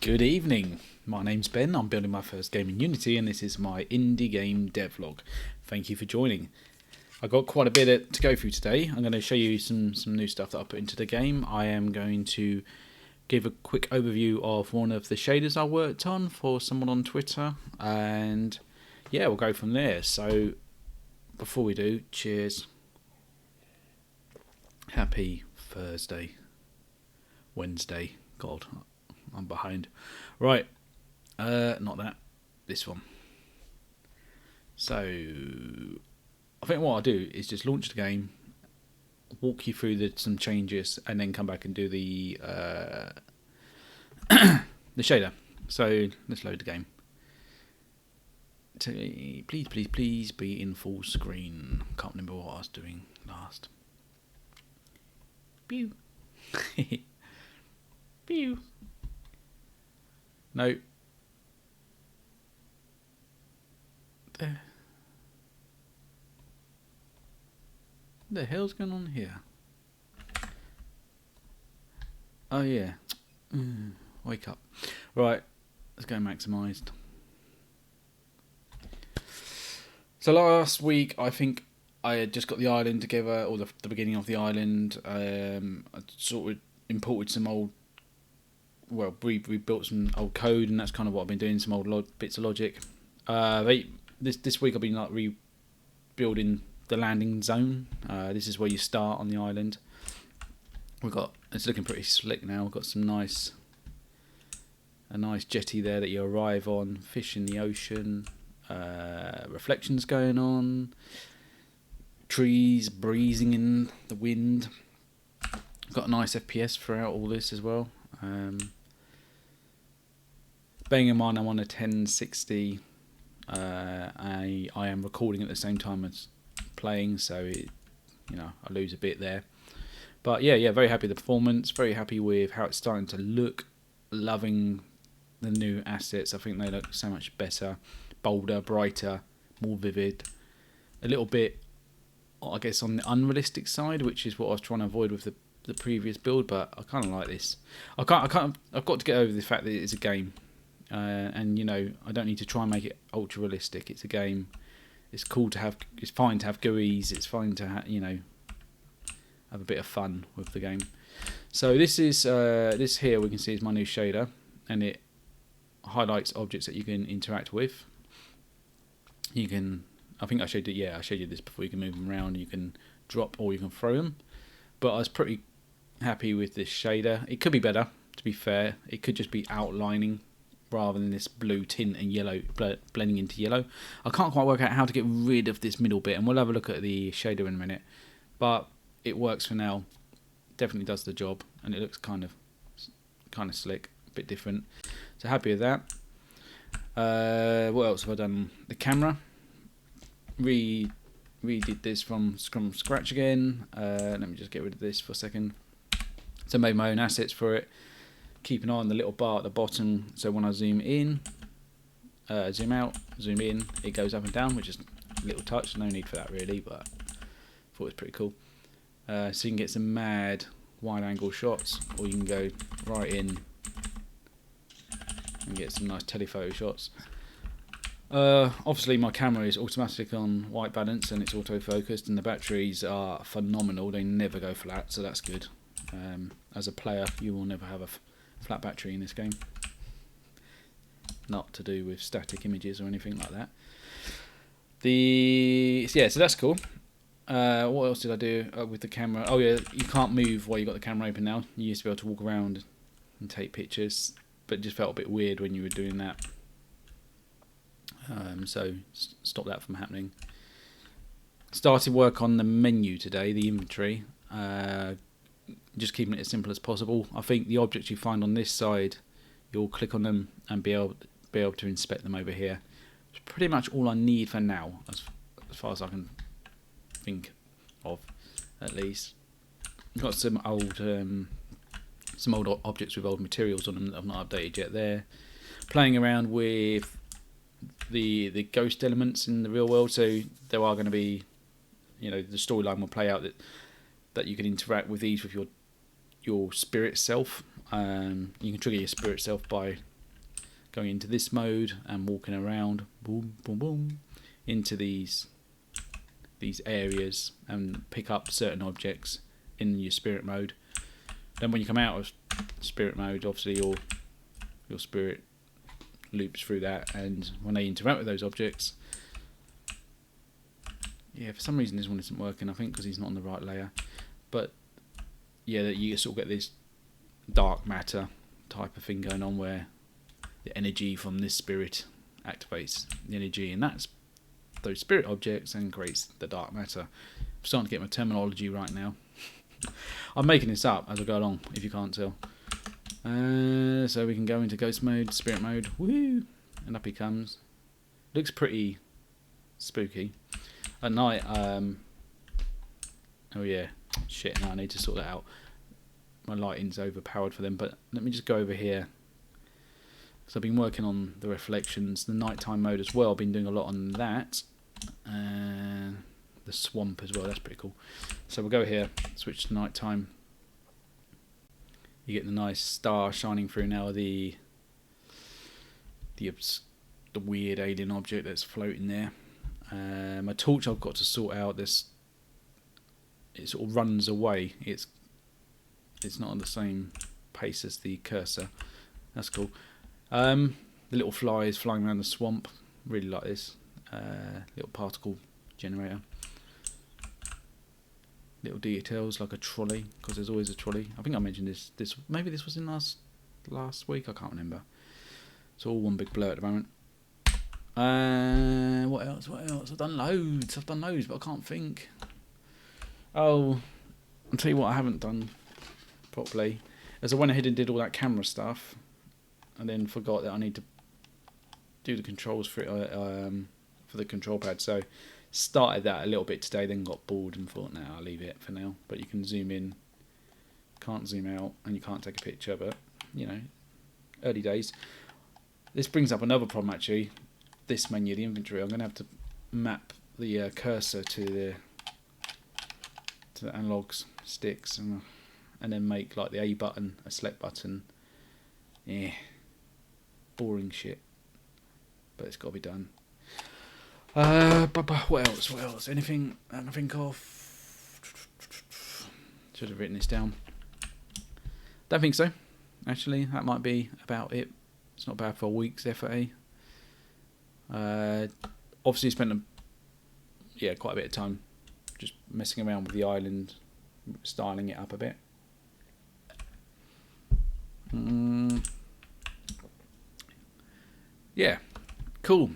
Good evening. My name's Ben. I'm building my first game in Unity, and this is my indie game devlog. Thank you for joining. I got quite a bit to go through today. I'm going to show you some new stuff that I put into the game. I am going to give a quick overview of one of the shaders I worked on for someone on Twitter, and yeah, we'll go from there. So before we do, cheers. Happy Thursday. Wednesday. God, I'm behind. Right, not that. This one. So, I think what I'll do is just launch the game, walk you through some changes, and then come back and do the the shader. So, let's load the game. Please be in full screen. Can't remember what I was doing last. Pew. Pew. No. There. What the hell's going on here? Oh yeah. Wake up. Right. Let's go maximised. So last week, I think I had just got the island together, or the beginning of the island. I sort of imported some old, we built some old code, and that's kind of what I've been doing, some old bits of logic. This week I've been like rebuilding the landing zone. This is where you start on the island. It's looking pretty slick now. We've got a nice jetty there that you arrive on, fish in the ocean, reflections going on, trees breezing in the wind. Got a nice FPS throughout all this as well. Bearing in mind I'm on a 1060, I am recording at the same time as playing, so I lose a bit there. But yeah, very happy with the performance. Very happy with how it's starting to look. Loving the new assets. I think they look so much better, bolder, brighter, more vivid. A little bit, I guess, on the unrealistic side, which is what I was trying to avoid with the previous build. But I kind of like this. I've got to get over the fact that it's a game. And I don't need to try and make it ultra realistic. It's a game. It's cool to have. It's fine to have GUIs. It's fine to have a bit of fun with the game. So this is this here we can see is my new shader, and it highlights objects that you can interact with. You can. I think I showed you. Yeah, I showed you this before. You can move them around. You can drop or you can throw them. But I was pretty happy with this shader. It could be better. To be fair, it could just be outlining, rather than this blue tint and yellow blending into yellow. I can't quite work out how to get rid of this middle bit, and we'll have a look at the shader in a minute. But it works for now. Definitely does the job, and it looks kind of slick, a bit different. So happy with that. What else have I done? The camera. Redid this from scratch again. Let me just get rid of this for a second. So I made my own assets for it. Keep an eye on the little bar at the bottom, so when I zoom in, zoom out, zoom in, it goes up and down, which is a little touch. No need for that really, but I thought it was pretty cool. So you can get some mad wide angle shots, or you can go right in and get some nice telephoto shots. Obviously my camera is automatic on white balance and it's auto focused, and the batteries are phenomenal. They never go flat, so that's good. As a player, you will never have a flat battery in this game. Not to do with static images or anything like that. So that's cool. What else did I do with the camera? Oh yeah, you can't move while you got the camera open now. You used to be able to walk around and take pictures, but it just felt a bit weird when you were doing that. So stop that from happening. Started work on the menu today, the inventory. Just keeping it as simple as possible. I think the objects you find on this side, you'll click on them and be able to inspect them over here. It's pretty much all I need for now, as far as I can think of, at least. I've got some old objects with old materials on them that I've not updated yet there. Playing around with the ghost elements in the real world, so there are going to be, the storyline will play out that you can interact with these with your spirit self. You can trigger your spirit self by going into this mode and walking around, boom, boom, boom, into these areas and pick up certain objects in your spirit mode. Then when you come out of spirit mode, obviously your spirit loops through that, and when they interact with those objects, yeah, for some reason this one isn't working, I think because he's not on the right layer, but yeah, that you sort of get this dark matter type of thing going on where the energy from this spirit activates the energy, and that's those spirit objects and creates the dark matter. I'm starting to get my terminology right now. I'm making this up as I go along, if you can't tell. So we can go into ghost mode, spirit mode, woo, and up he comes. Looks pretty spooky. At night, oh yeah, shit, now I need to sort that out. My lighting's overpowered for them, but let me just go over here. So I've been working on the reflections, the nighttime mode as well. I've been doing a lot on that. The swamp as well, that's pretty cool. So we'll go here, switch to nighttime. You get the nice star shining through now, the weird alien object that's floating there. My torch I've got to sort out. It sort of runs away. It's not on the same pace as the cursor. That's cool. The little fly is flying around the swamp. Really like this. Little particle generator. Little details like a trolley, because there's always a trolley. I think I mentioned this. Maybe this was in last week. I can't remember. It's all one big blur at the moment. What else? I've done loads, but I can't think. Oh, I'll tell you what I haven't done properly. As I went ahead and did all that camera stuff, and then forgot that I need to do the controls for it, for the control pad. So started that a little bit today, then got bored and thought, I'll leave it for now. But you can zoom in, can't zoom out, and you can't take a picture. But early days. This brings up another problem actually. This menu, the inventory. I'm going to have to map the cursor to the analog sticks, and then make like the A button a select button. Yeah, boring shit, but it's got to be done. What else? Anything I can think of? Should have written this down. Don't think so. Actually, that might be about it. It's not bad for a week's effort. Obviously spent quite a bit of time just messing around with the island, styling it up a bit. Yeah, cool.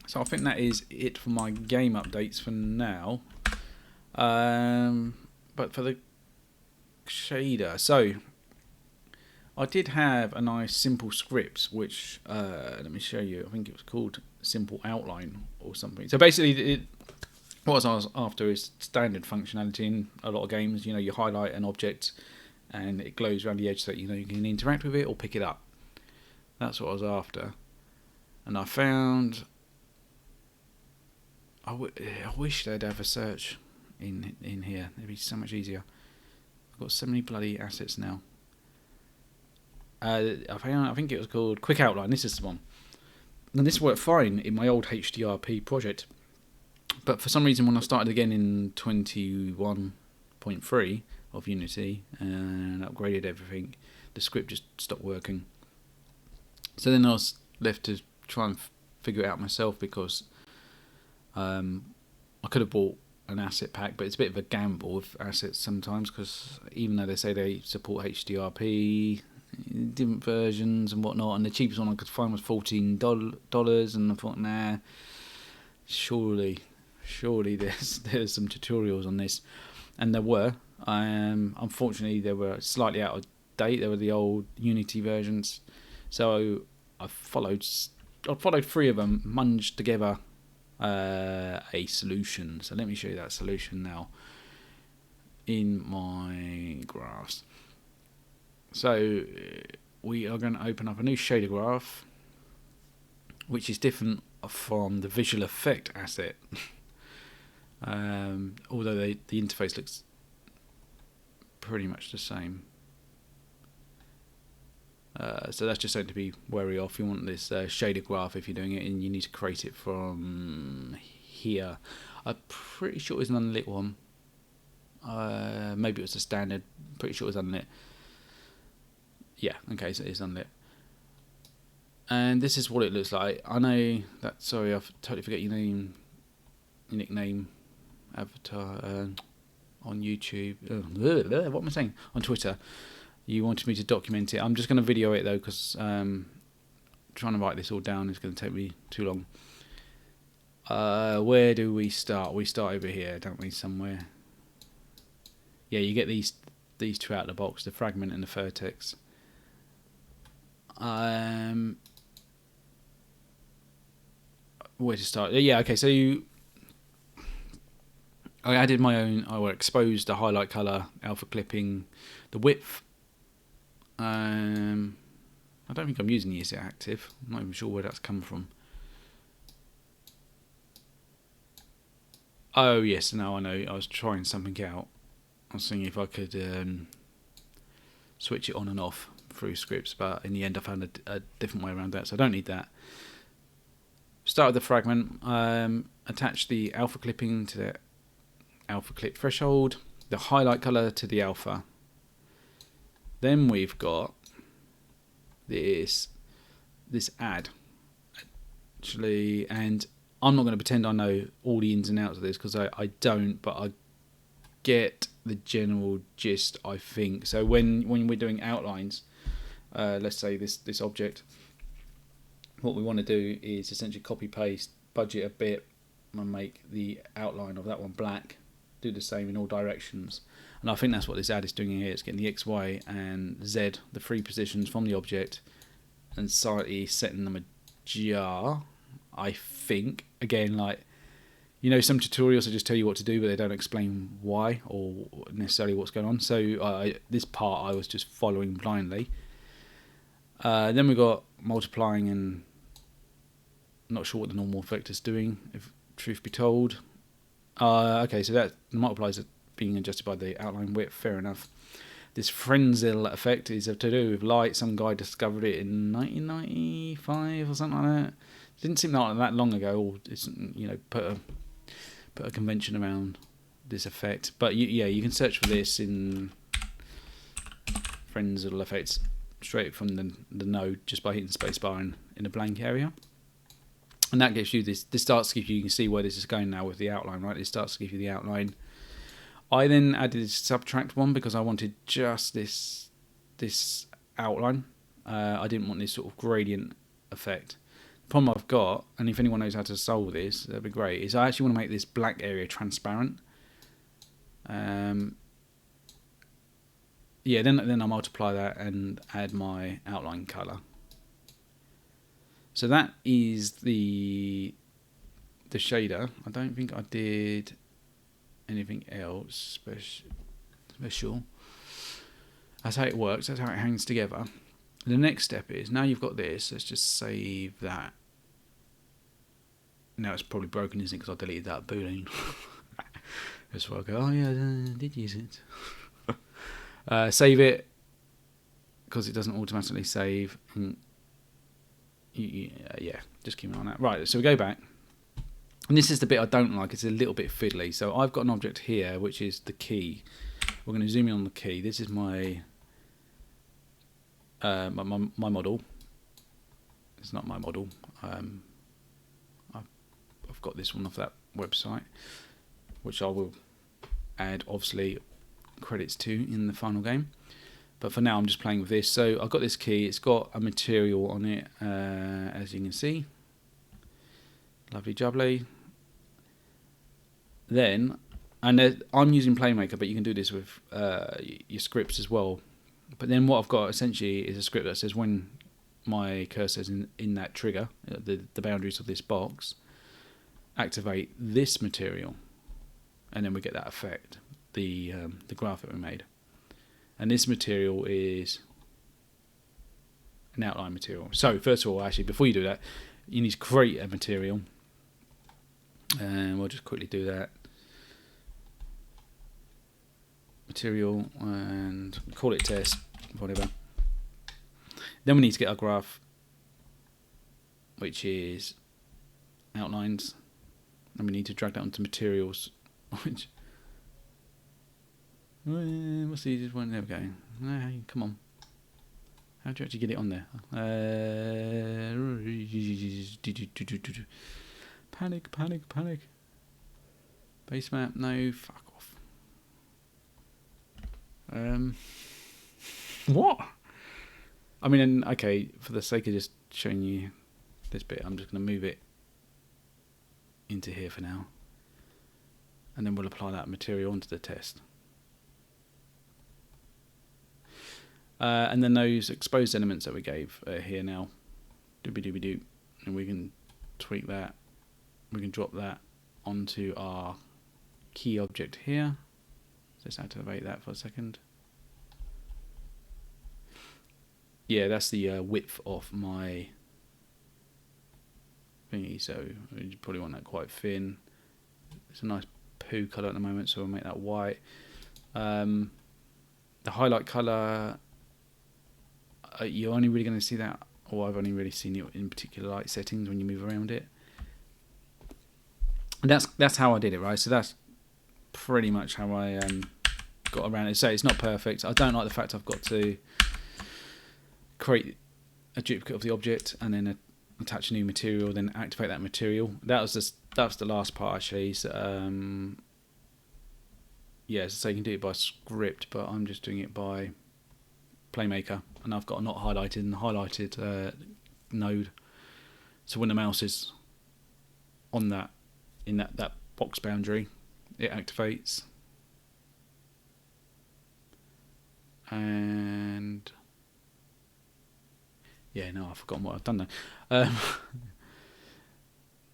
So I think that is it for my game updates for now. But for the shader, so I did have a nice simple script, which let me show you. I think it was called Simple Outline or something. So basically, what I was after is standard functionality in a lot of games. You highlight an object and it glows around the edge so that you can interact with it or pick it up. That's what I was after. And I found I wish they'd have a search in here. It'd be so much easier. I've got so many bloody assets now. I think it was called Quick Outline. This is the one. And this worked fine in my old HDRP project. But for some reason, when I started again in 21.3 of Unity and upgraded everything, the script just stopped working. So then I was left to try and figure it out myself, because I could have bought an asset pack, but it's a bit of a gamble with assets sometimes, because even though they say they support HDRP, different versions and whatnot, and the cheapest one I could find was $14, and I thought, surely there's some tutorials on this, and there were. Unfortunately, they were slightly out of date. They were the old Unity versions, so I followed 3 of them, munged together a solution. So let me show you that solution now in my graphs. So we are going to open up a new shader graph, which is different from the visual effect asset. Although the interface looks pretty much the same. So that's just something to be wary of. You want this shader graph if you're doing it, and you need to create it from here. I'm pretty sure it's an unlit one. Maybe it was a standard. Pretty sure it was unlit. Yeah, okay, so it's unlit. And this is what it looks like. I know that. Sorry, I totally forget your name, your nickname, avatar on YouTube. What am I saying? On Twitter. You wanted me to document it. I'm just going to video it though, because trying to write this all down is going to take me too long. Where do we start? We start over here, don't we? Somewhere. Yeah, you get these two out of the box: the fragment and the vertex. Where to start? Yeah, okay. So I added my own. I exposed the highlight color, alpha clipping, the width. I don't think I'm using the ESET active. I'm not even sure where that's come from. Oh yes, now I know. I was trying something out. I was seeing if I could switch it on and off through scripts, but in the end I found a different way around that, so I don't need that. Start with the fragment. Attach the alpha clipping to the alpha clip threshold, the highlight color to the alpha. Then we've got this add, actually, and I'm not going to pretend I know all the ins and outs of this, because I don't, but I get the general gist, I think. So when we're doing outlines, let's say this object, what we want to do is essentially copy paste, budget a bit, and make the outline of that one black. Do the same in all directions, and I think that's what this add is doing here. It's getting the X, Y, and Z, the three positions from the object, and slightly setting them ajar. I think, again, like, you know, some tutorials will just tell you what to do, but they don't explain why or necessarily what's going on. So this part I was just following blindly. Then we got multiplying, and I'm not sure what the normal effect is doing, if truth be told. Okay, so that multiplies it being adjusted by the outline width. Fair enough. This Frenzel effect is to do with light. Some guy discovered it in 1995 or something like that. It didn't seem like that long ago. Or it's, you know, put a convention around this effect. But you can search for this in Frenzel effects straight from the node just by hitting spacebar in a blank area. And that gives you this starts to give you can see where this is going now with the outline, right? It starts to give you the outline. I then added a subtract one because I wanted just this outline. I didn't want this sort of gradient effect. The problem I've got, and if anyone knows how to solve this, that'd be great, is I actually want to make this black area transparent. Then I multiply that and add my outline color. So that is the shader. I don't think I did anything else special. That's how it works. That's how it hangs together. The next step is, now you've got this, let's just save that. Now it's probably broken, isn't it, because I deleted that boolean. That's why I go, oh yeah, I did use it. Save it, because it doesn't automatically save. And yeah, just keep an eye on that. Right, so we go back. And this is the bit I don't like. It's a little bit fiddly. So I've got an object here, which is the key. We're going to zoom in on the key. This is my my model. It's not my model. I've got this one off that website, which I will add, obviously, credits to in the final game. But for now, I'm just playing with this. So I've got this key. It's got a material on it, as you can see. Lovely jubbly. Then, I'm using Playmaker, but you can do this with your scripts as well. But then what I've got essentially is a script that says when my cursor is in that trigger, the boundaries of this box, activate this material, and then we get that effect, the graph that we made. And this material is an outline material. So first of all, actually, before you do that, you need to create a material, and we'll just quickly do that. Material, and call it test, whatever. Then we need to get our graph, which is outlines, and we need to drag that onto materials. Which, what's the easiest one? There we go. Come on. How do you actually get it on there? Panic. Base map, no, fuck off. What? I mean, okay, for the sake of just showing you this bit, I'm just going to move it into here for now. And then we'll apply that material onto the test. And then those exposed elements that we gave are here now. Doobie-doobie-doo. And we can tweak that. We can drop that onto our key object here. Let's activate that for a second. Yeah, that's the width of my thingy, so you probably want that quite thin. It's a nice poo colour at the moment, so we'll make that white. The highlight colour, you're only really going to see that, or I've only really seen it in particular light settings when you move around it. And that's how I did it, right? So that's pretty much how I got around it. So it's not perfect. I don't like the fact I've got to create a duplicate of the object and then attach a new material, then activate that material. That was the last part actually. So, yeah, so you can do it by script, but I'm just doing it by Playmaker, and I've got a not highlighted and highlighted node. So when the mouse is on that, in that box boundary, it activates. And yeah, no, I've forgotten what I've done there.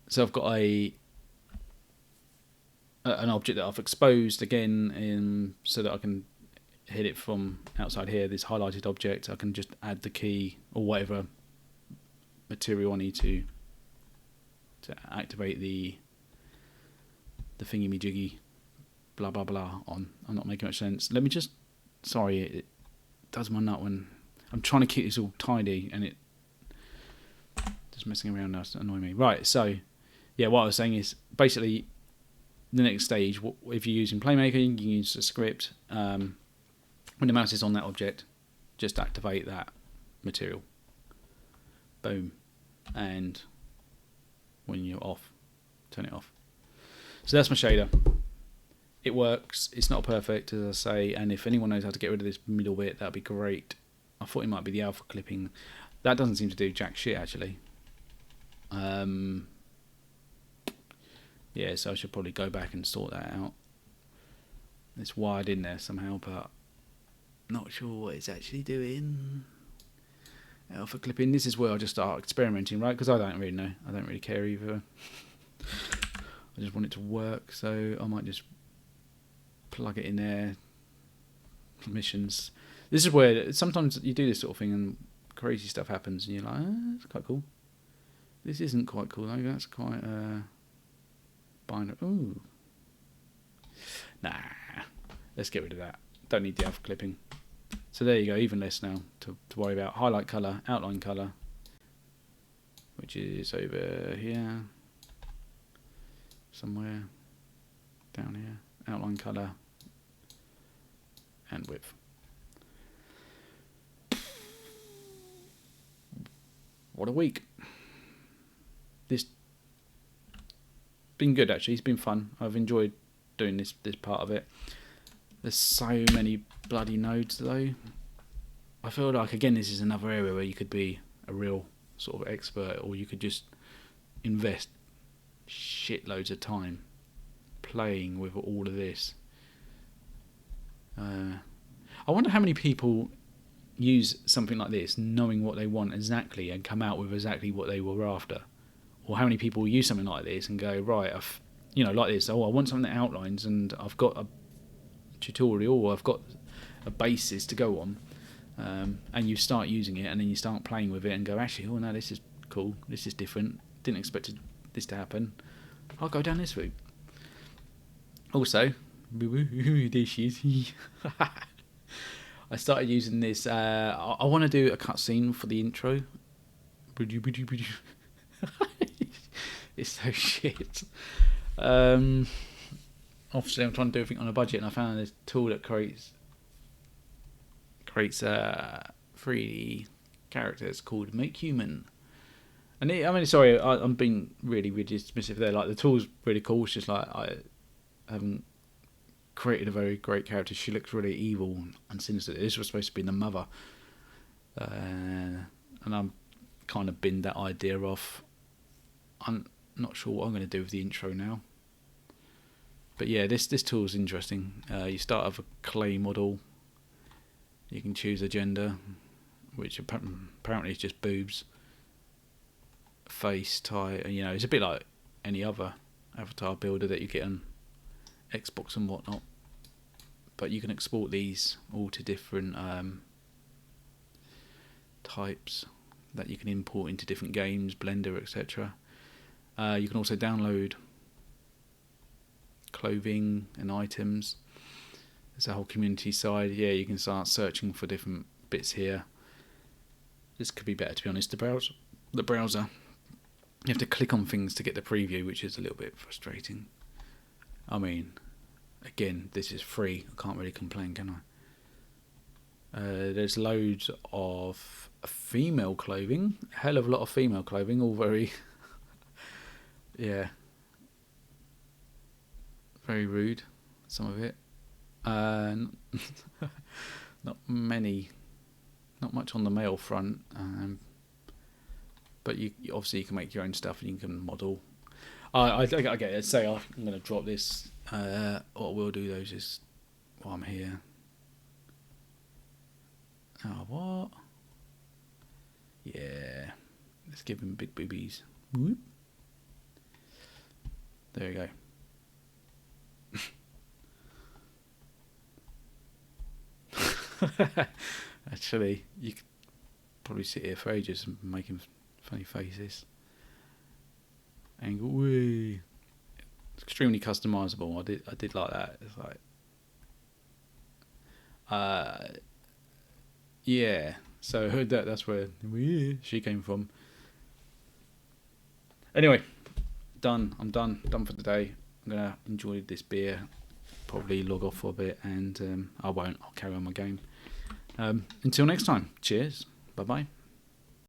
So I've got an object that I've exposed again, so that I can hit it from outside here. This highlighted object, I can just add the key or whatever material I need to activate the thingy-me-jiggy, blah blah blah on. I'm not making much sense. Let me just. Sorry, it does my nut when I'm trying to keep this all tidy and it just messing around now. It's annoying me. Right, so yeah, what I was saying is basically the next stage. If you're using Playmaker, you can use a script. When the mouse is on that object, just activate that material. Boom, and when you're off, turn it off. So that's my shader. It works. It's not perfect, as I say, and if anyone knows how to get rid of this middle bit, that'd be great. I thought it might be the alpha clipping. That doesn't seem to do jack shit, actually. Yeah, so I should probably go back and sort that out. It's wired in there somehow, but not sure what it's actually doing. Alpha clipping. This is where I just start experimenting, right? Because I don't really know. I don't really care either. I just want it to work, so I might just plug it in there. Permissions. This is where sometimes you do this sort of thing and crazy stuff happens and you're like, that's quite cool. This isn't quite cool though. That's quite binder. Ooh. Nah. Let's get rid of that. Don't need the alpha clipping. So there you go, even less now to worry about. Highlight colour, outline colour, which is over here. Somewhere down here. Outline colour and width. What a week. This been good actually. It's been fun. I've enjoyed doing this part of it. There's so many bloody nodes though. I feel like again this is another area where you could be a real sort of expert, or you could just invest shitloads of time playing with all of this. I wonder how many people use something like this knowing what they want exactly and come out with exactly what they were after, or how many people use something like this and go, right, like this, oh, I want something that outlines and I've got a tutorial or I've got a basis to go on, and you start using it and then you start playing with it and go, actually, oh no, this is cool, this is different, didn't expect this to happen, I'll go down this route. Also, there she is. I started using this. I want to do a cutscene for the intro. It's so shit. Obviously, I'm trying to do everything on a budget, and I found this tool that creates 3D characters called Make Human. And sorry, I'm being really dismissive there. Like, the tool's really cool. It's just like I haven't created a very great character. She looks really evil and sinister. This was supposed to be the mother, and I'm kind of binned that idea off. I'm not sure what I'm going to do with the intro now. But yeah, this tool is interesting. You start with a clay model. You can choose a gender, which apparently is just boobs. Face, tie, it's a bit like any other avatar builder that you get on Xbox and whatnot. But you can export these all to different types that you can import into different games, Blender, etc. You can also download clothing and items. There's a whole community side. Yeah, you can start searching for different bits here. This could be better, to be honest. The browser. You have to click on things to get the preview, which is a little bit frustrating. I mean, again, this is free. I can't really complain, can I? There's loads of female clothing. A hell of a lot of female clothing. All very... yeah. Very rude, some of it. Not much on the male front. But you obviously can make your own stuff and you can model. Okay, let's say I'm going to drop this. What we'll do though is just while I'm here. Oh, what? Yeah, let's give him big boobies. Whoop. There you go. Actually, you could probably sit here for ages and making funny faces. Angle, wee. It's extremely customizable. I did like that. It's like, yeah. So I heard that's where she came from. Anyway, done. I'm done. Done for today. I'm gonna enjoy this beer. Probably log off for a bit, and I won't. I'll carry on my game. Until next time. Cheers. Bye bye.